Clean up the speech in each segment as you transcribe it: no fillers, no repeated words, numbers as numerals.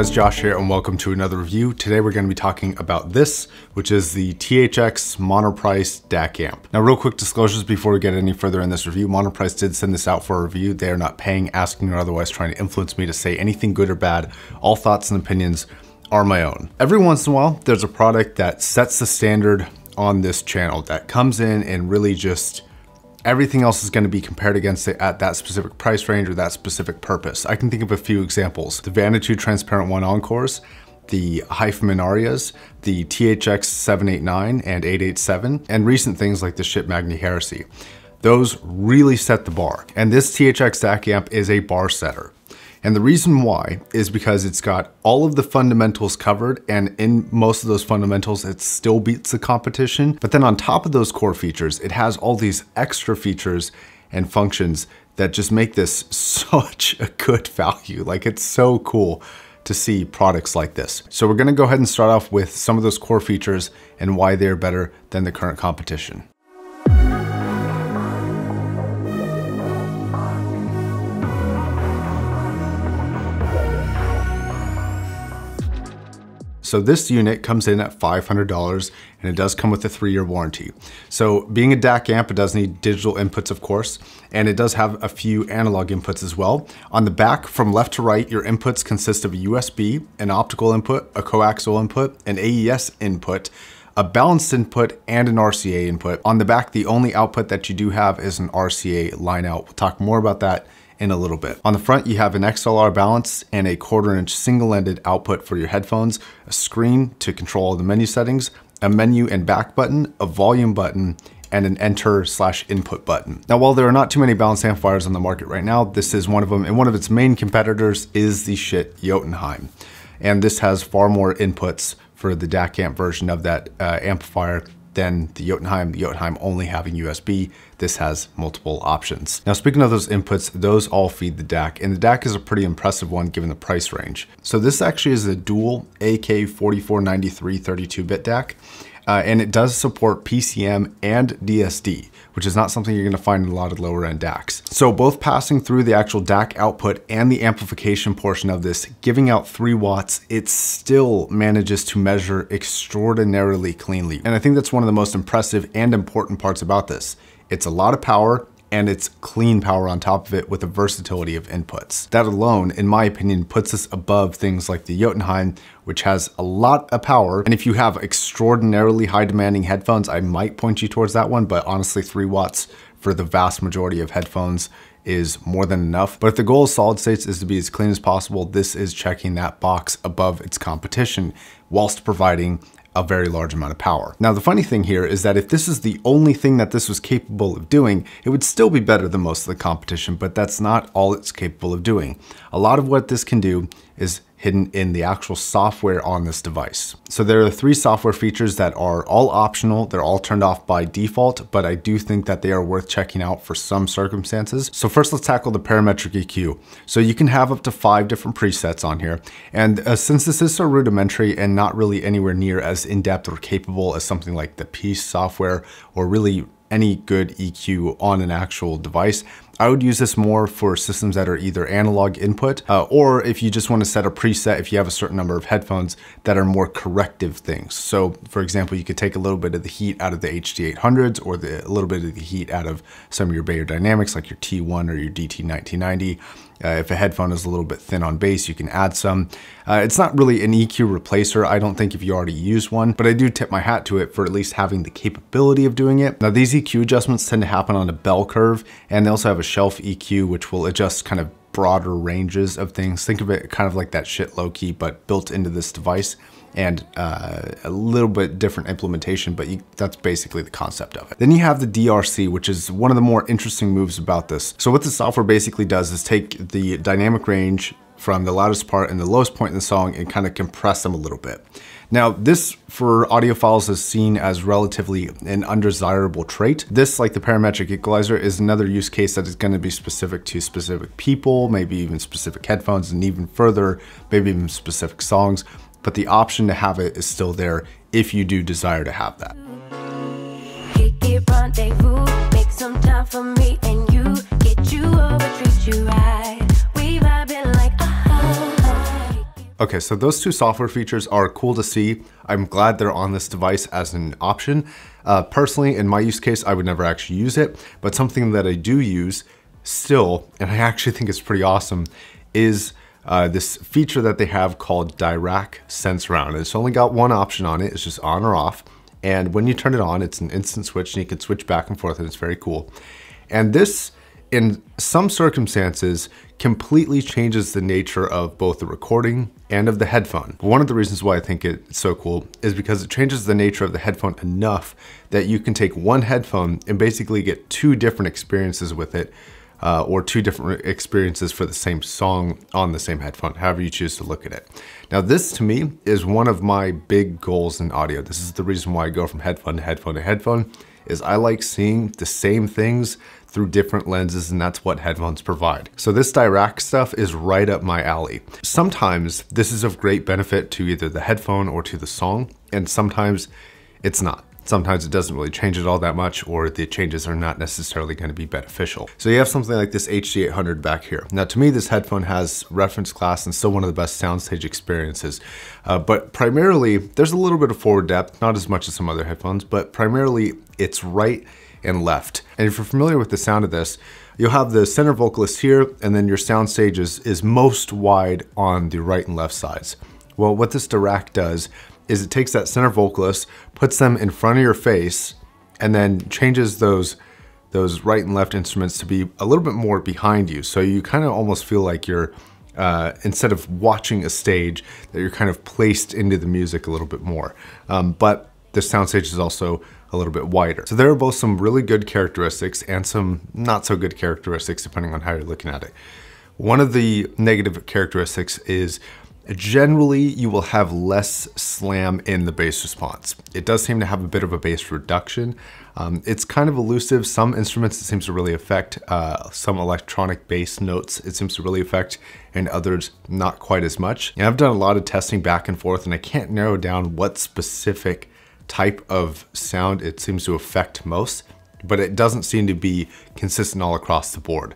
guys, Josh here and welcome to another review. Today we're going to be talking about this, which is the Thx MONOPRICE DAC Amp. Now real quick disclosures before we get any further in this review. MONOPRICE did send this out for a review. They are not paying, asking, or otherwise trying to influence me to say anything good or bad. All thoughts and opinions are my own. Every once in a while, there's a product that sets the standard on this channel that comes in and really just everything else is going to be compared against it at that specific price range or that specific purpose. I can think of a few examples. The Vanitude Transparent 1 Encores, the Hyphaman Arias, the THX 789 and 887, and recent things like the Ship Magni Heresy. Those really set the bar. And this Thx Dac Amp is a bar setter. And the reason why is because it's got all of the fundamentals covered, and in most of those fundamentals, it still beats the competition. But then on top of those core features, it has all these extra features and functions that just make this such a good value. Like, it's so cool to see products like this. So we're gonna go ahead and start off with some of those core features and why they're better than the current competition. So this unit comes in at $500 and it does come with a 3-year warranty. So being a DAC amp, it does need digital inputs, of course, and it does have a few analog inputs as well. On the back, from left to right, your inputs consist of a USB, an optical input, a coaxial input, an AES input, a balanced input, and an RCA input. On the back, the only output that you do have is an RCA line out. We'll talk more about that in a little bit. On the front, you have an XLR balance and a 1/4-inch single-ended output for your headphones, a screen to control all the menu settings, a menu and back button, a volume button, and an enter/input button. Now, while there are not too many balanced amplifiers on the market right now, this is one of them, and one of its main competitors is the shit Jotunheim. And this has far more inputs for the DAC amp version of that amplifier than the Jotunheim only having USB. This has multiple options. Now, speaking of those inputs, those all feed the DAC, and the DAC is a pretty impressive one given the price range. So this actually is a dual AK4493 32-bit DAC, and it does support PCM and DSD, which is not something you're gonna find in a lot of lower end DACs. So both passing through the actual DAC output and the amplification portion of this, giving out 3 watts, it still manages to measure extraordinarily cleanly. And I think that's one of the most impressive and important parts about this. It's a lot of power, and it's clean power on top of it with a versatility of inputs. That alone, in my opinion, puts us above things like the Jotunheim, which has a lot of power. And if you have extraordinarily high demanding headphones, I might point you towards that one, but honestly, 3 watts for the vast majority of headphones is more than enough. But if the goal of solid states is to be as clean as possible, this is checking that box above its competition whilst providing a very large amount of power. Now, the funny thing here is that if this is the only thing that this was capable of doing, it would still be better than most of the competition, but that's not all it's capable of doing. A lot of what this can do is hidden in the actual software on this device. So there are 3 software features that are all optional. They're all turned off by default, but I do think that they are worth checking out for some circumstances. So first, let's tackle the Parametric EQ. So you can have up to 5 different presets on here. And since this is so rudimentary and not really anywhere near as in-depth or capable as something like the Piece software or really any good EQ on an actual device, I would use this more for systems that are either analog input or if you just want to set a preset, if you have a certain number of headphones that are more corrective things. So for example, you could take a little bit of the heat out of the HD800s or a little bit of the heat out of some of your Beyerdynamics like your T1 or your DT1990. If a headphone is a little bit thin on bass, you can add some. It's not really an EQ replacer, I don't think, if you already use one, but I do tip my hat to it for at least having the capability of doing it. Now, these EQ adjustments tend to happen on a bell curve, and they also have a shelf EQ, which will adjust kind of broader ranges of things. Think of it kind of like that shit low key, but built into this device, and a little bit different implementation, but that's basically the concept of it. Then you have the DRC, which is one of the more interesting moves about this. So what the software basically does is take the dynamic range from the loudest part and the lowest point in the song and kind of compress them a little bit. Now, this for audiophiles is seen as relatively an undesirable trait. This, like the parametric equalizer, is another use case that is going to be specific to specific people, maybe even specific headphones, and even further, maybe even specific songs. But the option to have it is still there if you do desire to have that. Make some time for me and you, get you over, treat you right. We vibing like Okay, so those two software features are cool to see. I'm glad they're on this device as an option. Personally, in my use case, I would never actually use it, but something that I do use still, and I actually think it's pretty awesome, is this feature that they have called DAC Sense Round. It's only got one option on it, it's just on or off. And when you turn it on, it's an instant switch and you can switch back and forth and it's very cool. And this, in some circumstances, completely changes the nature of both the recording and of the headphone. One of the reasons why I think it's so cool is because it changes the nature of the headphone enough that you can take one headphone and basically get two different experiences with it, or two different experiences for the same song on the same headphone, however you choose to look at it. Now this to me is one of my big goals in audio. This is the reason why I go from headphone to headphone to headphone, is I like seeing the same things through different lenses, and that's what headphones provide. So this DAC stuff is right up my alley. Sometimes this is of great benefit to either the headphone or to the song, and sometimes it's not. Sometimes it doesn't really change it all that much, or the changes are not necessarily going to be beneficial. So you have something like this HD800 back here. Now to me, this headphone has reference class and still one of the best soundstage experiences. But primarily, there's a little bit of forward depth, not as much as some other headphones, but primarily it's right and left. And if you're familiar with the sound of this, you'll have the center vocalist here, and then your soundstage is most wide on the right and left sides. Well, what this DAC does is it takes that center vocalist, puts them in front of your face, and then changes those right and left instruments to be a little bit more behind you. So you kind of almost feel like you're, instead of watching a stage, that you're kind of placed into the music a little bit more. But the soundstage is also a little bit wider. So there are both some really good characteristics and some not so good characteristics depending on how you're looking at it. One of the negative characteristics is generally you will have less slam in the bass response. It does seem to have a bit of a bass reduction. It's kind of elusive. Some instruments it seems to really affect, some electronic bass notes it seems to really affect, and others not quite as much. And I've done a lot of testing back and forth, and I can't narrow down what specific type of sound it seems to affect most, but it doesn't seem to be consistent all across the board.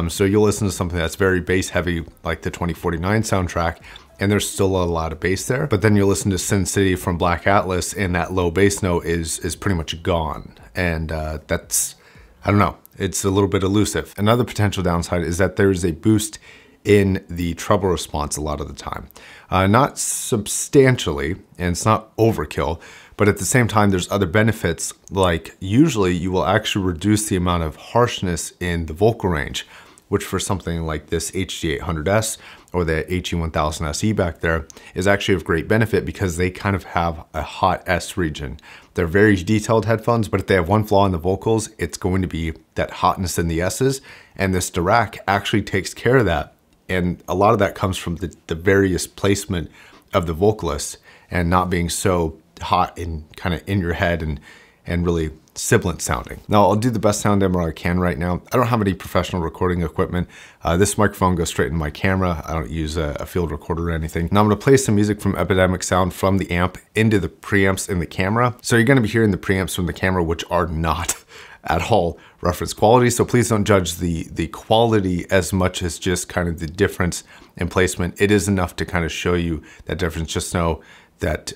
So you'll listen to something that's very bass heavy, like the 2049 soundtrack, and there's still a lot of bass there. But then you'll listen to Sin City from Black Atlas, and that low bass note is pretty much gone. And that's, I don't know, it's a little bit elusive. Another potential downside is that there's a boost in the treble response a lot of the time. Not substantially, and it's not overkill, but at the same time, there's other benefits, like usually you will actually reduce the amount of harshness in the vocal range, which for something like this HD800S or the HE1000SE back there is actually of great benefit because they kind of have a hot S region. They're very detailed headphones, but if they have one flaw in the vocals, it's going to be that hotness in the S's, and this DAC actually takes care of that. And a lot of that comes from the various placement of the vocalist and not being so hot and kind of in your head and really sibilant sounding. Now I'll do the best sound demo I can right now. I don't have any professional recording equipment. This microphone goes straight in my camera. I don't use a field recorder or anything. Now I'm gonna play some music from Epidemic Sound from the amp into the preamps in the camera. So you're gonna be hearing the preamps from the camera, which are not at all reference quality. So please don't judge the quality as much as just kind of the difference in placement. It is enough to kind of show you that difference. Just know that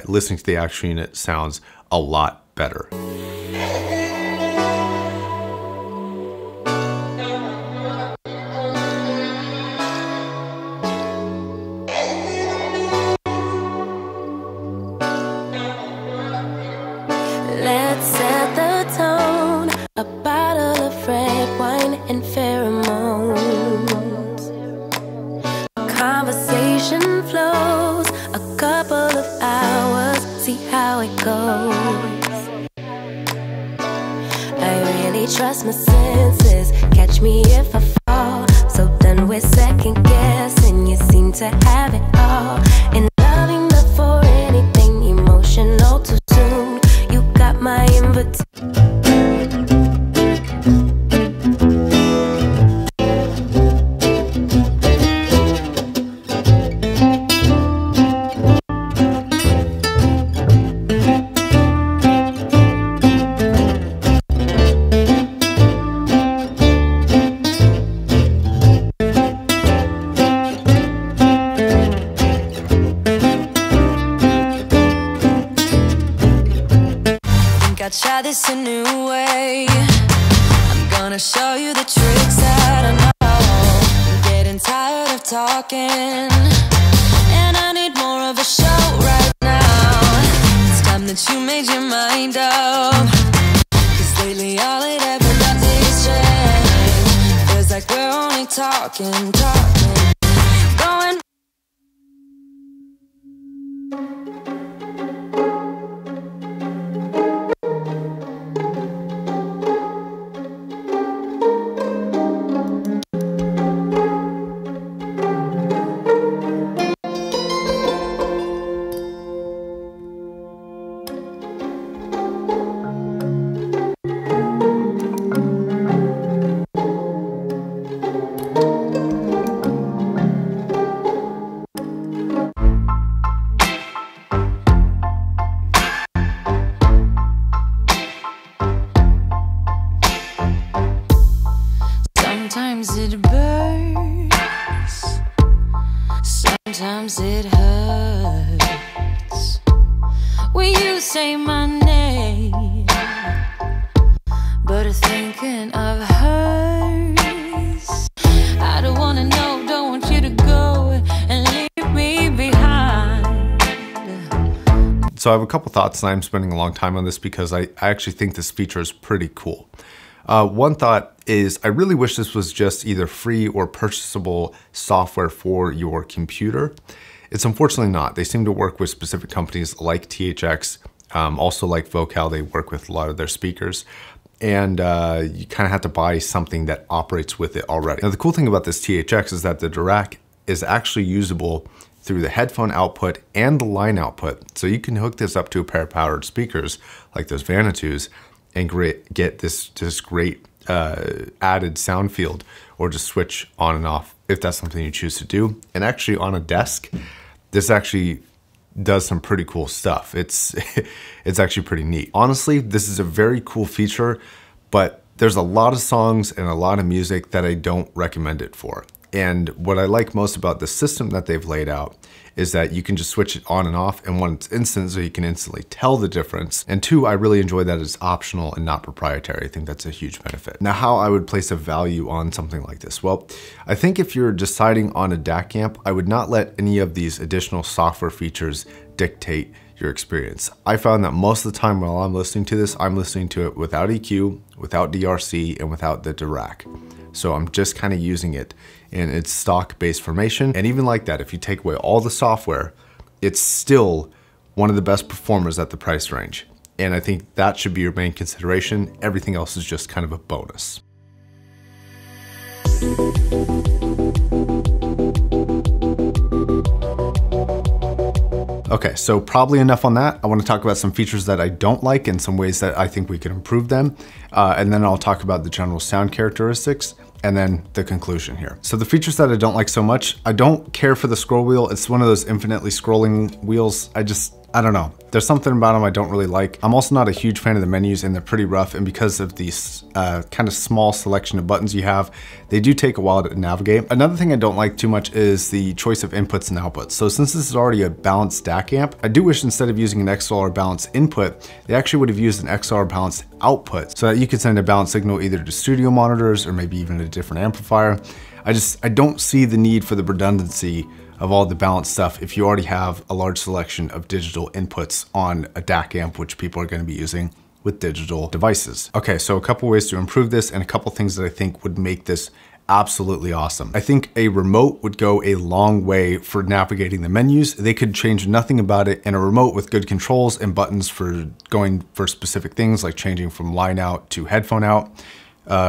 listening to the actual unit sounds a lot better. Let's set the tone, a bottle of red wine and pheromones. Conversation flows, a couple of hours, see how it goes. I really trust my senses, catch me if I fall. So done with second guessing, you seem to have it all. And loving before anything emotional too soon, you got my invitation. try this a new way. I'm gonna show you the tricks that I know. I'm getting tired of talking, and I need more of a show right now. It's time that you made your mind up, 'cause lately all it ever does is change. Feels like we're only talking, going. Sometimes it burns, sometimes it hurts when you say my name, but thinking of hers. I don't wanna know, don't want you to go and leave me behind. So I have a couple thoughts, and I'm spending a long time on this because I actually think this feature is pretty cool. One thought is I really wish this was just either free or purchasable software for your computer. It's unfortunately not. They seem to work with specific companies like THX, also like Vocal. They work with a lot of their speakers, and you kind of have to buy something that operates with it already. Now, the cool thing about this THX is that the DAC is actually usable through the headphone output and the line output. So you can hook this up to a pair of powered speakers like those Vanitus and get this great added sound field, or just switch on and off if that's something you choose to do. And actually on a desk, this actually does some pretty cool stuff. It's actually pretty neat. Honestly, this is a very cool feature, but there's a lot of songs and a lot of music that I don't recommend it for. And what I like most about the system that they've laid out is that you can just switch it on and off, and one, it's instant, so you can instantly tell the difference. And two, I really enjoy that it's optional and not proprietary. I think that's a huge benefit. Now, how I would place a value on something like this? Well, I think if you're deciding on a DAC amp, I would not let any of these additional software features dictate your experience. I found that most of the time while I'm listening to this, I'm listening to it without EQ, without DRC, and without the DAC. So I'm just kind of using it in its stock-based formation. And even like that, if you take away all the software, it's still one of the best performers at the price range. And I think that should be your main consideration. Everything else is just kind of a bonus. Okay, so probably enough on that. I want to talk about some features that I don't like and some ways that I think we can improve them. And then I'll talk about the general sound characteristics and then the conclusion here. So the features that I don't like so much, I don't care for the scroll wheel. It's one of those infinitely scrolling wheels. I don't know. There's something about them I don't really like. I'm also not a huge fan of the menus, and they're pretty rough. And because of these kind of small selection of buttons you have, they do take a while to navigate. Another thing I don't like too much is the choice of inputs and outputs. So since this is already a balanced DAC amp, I do wish instead of using an XLR balanced input, they actually would have used an XLR balanced output so that you could send a balanced signal either to studio monitors or maybe even a different amplifier. I don't see the need for the redundancy of all the balanced stuff if you already have a large selection of digital inputs on a DAC amp, which people are going to be using with digital devices. Okay, so a couple ways to improve this and a couple things that I think would make this absolutely awesome. I think a remote would go a long way for navigating the menus. They could change nothing about it, and a remote with good controls and buttons for going for specific things like changing from line out to headphone out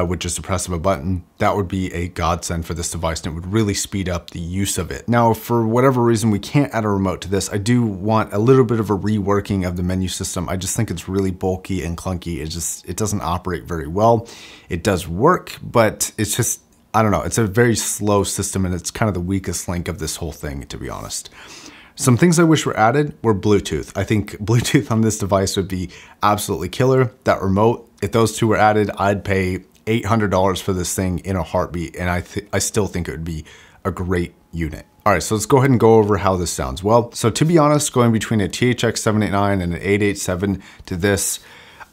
with just a press of a button, that would be a godsend for this device, and it would really speed up the use of it. Now, for whatever reason, we can't add a remote to this. I do want a little bit of a reworking of the menu system. I just think it's really bulky and clunky. It doesn't operate very well. It does work, but it's just, I don't know, it's a very slow system, and it's kind of the weakest link of this whole thing, to be honest. Some things I wish were added were Bluetooth. I think Bluetooth on this device would be absolutely killer. That remote, if those two were added, I'd pay $800 for this thing in a heartbeat, and I still think it would be a great unit. All right, so let's go ahead and go over how this sounds. Well, so to be honest, going between a THX 789 and an 887 to this,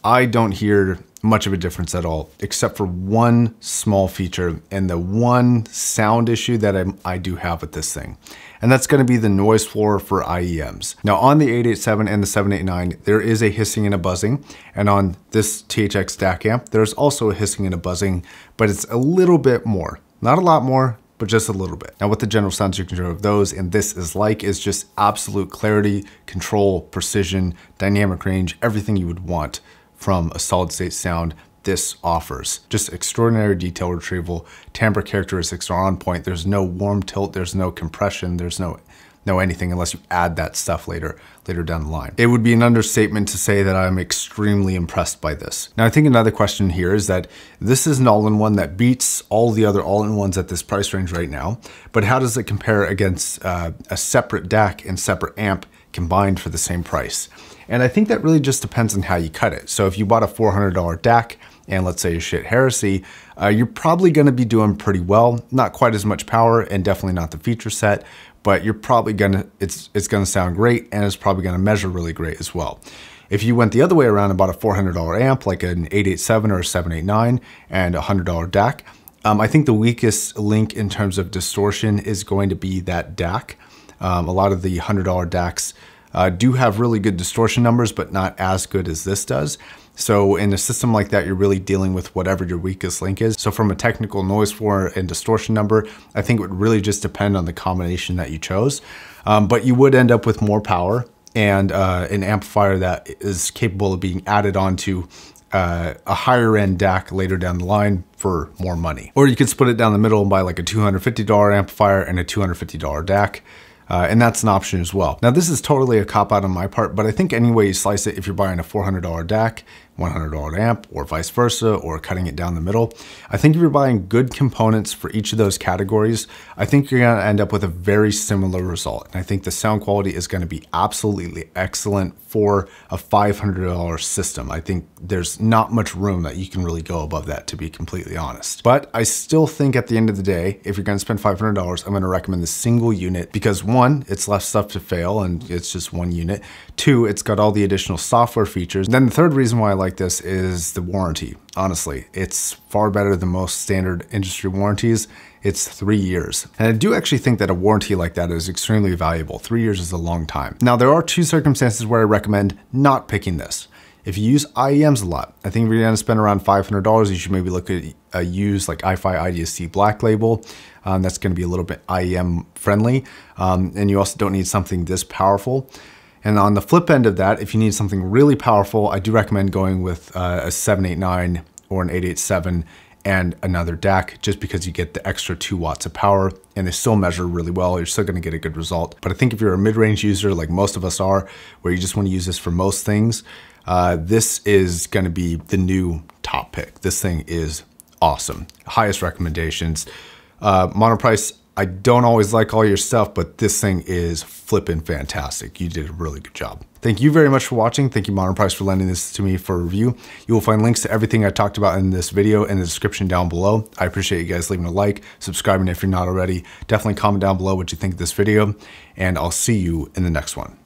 I don't hear much of a difference at all, except for one small feature and the one sound issue that I do have with this thing. And that's gonna be the noise floor for IEMs. Now on the 887 and the 789, there is a hissing and a buzzing. And on this Thx Dac Amp, there's also a hissing and a buzzing, but it's a little bit more. Not a lot more, but just a little bit. Now what the general sound signature of those and this is like is just absolute clarity, control, precision, dynamic range, everything you would want from a solid state sound this offers. Just extraordinary detail retrieval, timbre characteristics are on point. There's no warm tilt, there's no compression, there's no anything unless you add that stuff later down the line. It would be an understatement to say that I'm extremely impressed by this. Now I think another question here is that this is an all-in-one that beats all the other all-in-ones at this price range right now, but how does it compare against a separate DAC and separate amp combined for the same price? And I think that really just depends on how you cut it. So if you bought a $400 DAC and let's say a shit heresy, you're probably gonna be doing pretty well. Not quite as much power and definitely not the feature set, but you're probably gonna, it's gonna sound great and it's probably gonna measure really great as well. If you went the other way around and bought a $400 amp, like an 887 or a 789 and a $100 DAC, I think the weakest link in terms of distortion is going to be that DAC. A lot of the $100 DACs do have really good distortion numbers, but not as good as this does. So in a system like that, you're really dealing with whatever your weakest link is. So from a technical noise floor and distortion number, I think it would really just depend on the combination that you chose. But you would end up with more power and an amplifier that is capable of being added onto a higher end DAC later down the line for more money. Or you could split it down the middle and buy like a $250 amplifier and a $250 DAC. And that's an option as well. Now this is totally a cop out on my part, but I think any way you slice it, if you're buying a $400 DAC, $100 amp, or vice versa, or cutting it down the middle, I think if you're buying good components for each of those categories, I think you're gonna end up with a very similar result. And I think the sound quality is gonna be absolutely excellent for a $500 system. I think there's not much room that you can really go above that, to be completely honest. But I still think at the end of the day, if you're gonna spend $500, I'm gonna recommend the single unit because one, it's less stuff to fail and it's just one unit. Two, it's got all the additional software features. Then the third reason why I like this is the warranty. Honestly, it's far better than most standard industry warranties. It's 3 years. And I do actually think that a warranty like that is extremely valuable. 3 years is a long time. Now, there are two circumstances where I recommend not picking this. If you use IEMs a lot, I think if you're gonna spend around $500, you should maybe look at a used like iFi IDSC Black Label. That's gonna be a little bit IEM friendly. And you also don't need something this powerful. And on the flip end of that, if you need something really powerful, I do recommend going with a 789 or an 887 and another DAC, just because you get the extra 2 watts of power and they still measure really well. You're still gonna get a good result. But I think if you're a mid-range user, like most of us are, where you just wanna use this for most things, this is gonna be the new top pick. This thing is awesome. Highest recommendations. MONOPRICE, I don't always like all your stuff, but this thing is flipping fantastic. You did a really good job. Thank you very much for watching. Thank you, MONOPRICE, for lending this to me for review. You will find links to everything I talked about in this video in the description down below. I appreciate you guys leaving a like, subscribing if you're not already. Definitely comment down below what you think of this video, and I'll see you in the next one.